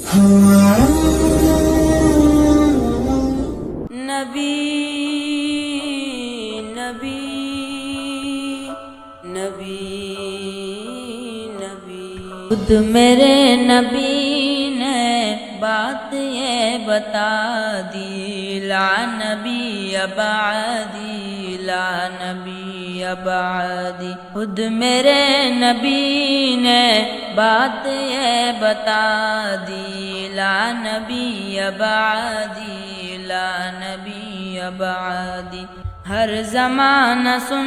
نبی نبی نبی نبی خود میرے نبی نے بات یہ بتا دی، لا نبی بعدی، لا نبی بعدی. خود میرے نبی نے بات یہ بتا دی، لا نبی بعدی، لا نبی بعدی. ہر زمانہ سن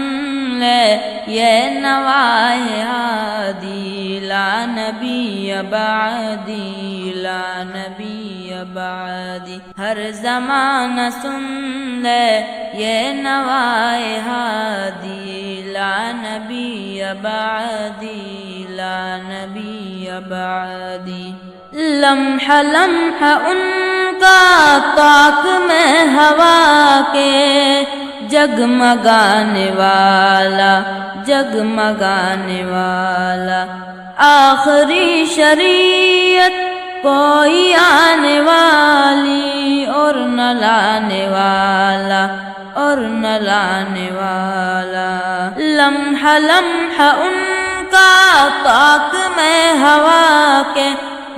لے یہ نوائے ہادی، لا نبی بعدی، لا نبی بعدی. ہر زمانہ سن لے یہ نوائے ہادی، لا نبی بعدی، لا نبی بعدی. لمحہ لمحہ ان کا طاق میں ہوا کے جگمگانے والا، جگمگانے والا. آخری شریعت کوئی آنے والی اور نہ لانے والا، اور نہ لانے والا. لمحہ لمحہ ان کا طاق میں ہوا کے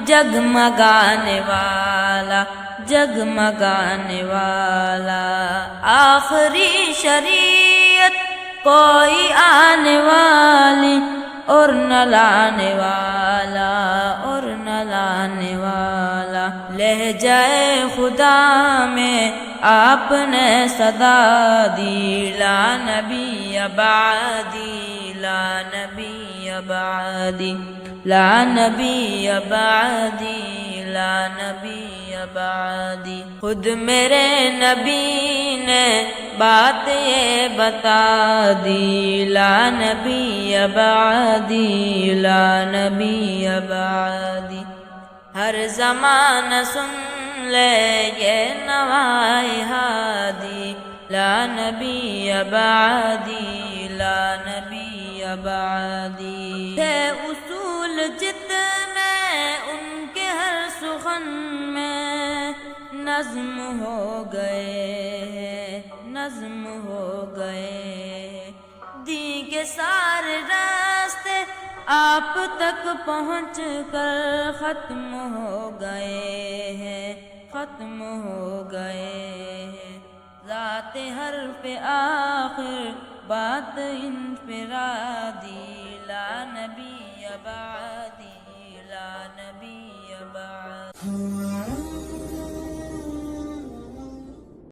جگمگانے والا، جگمگانے والا. آخری شریعت کوئی آنے والی اور نہ لانے والا، اور نہ لانے والا. لہجۂ خدا میں آپ نے صدا دی، لا نبی بعدی، لا نبی بعدی، لا نبی بعدی، لا نبی بعدی. خود میرے نبی نے بات یہ بتا دی، لا نبی بعدی، لا نبی بعدی. ہر زمانہ سن لے یہ نوائے ہادی، لا نبی بعدی، لا نبی بعدی. تھے اصول جتنے ان کے ہر سخن میں نظم ہو گئے، نظم ہو گئے. دین کے سارے راستے آپ تک پہنچ کر ختم ہو گئے ہیں، ختم ہو گئے ہیں. ذات حرف آخر بات انفرادی، لا نبی بعدی، لا نبی بعدی.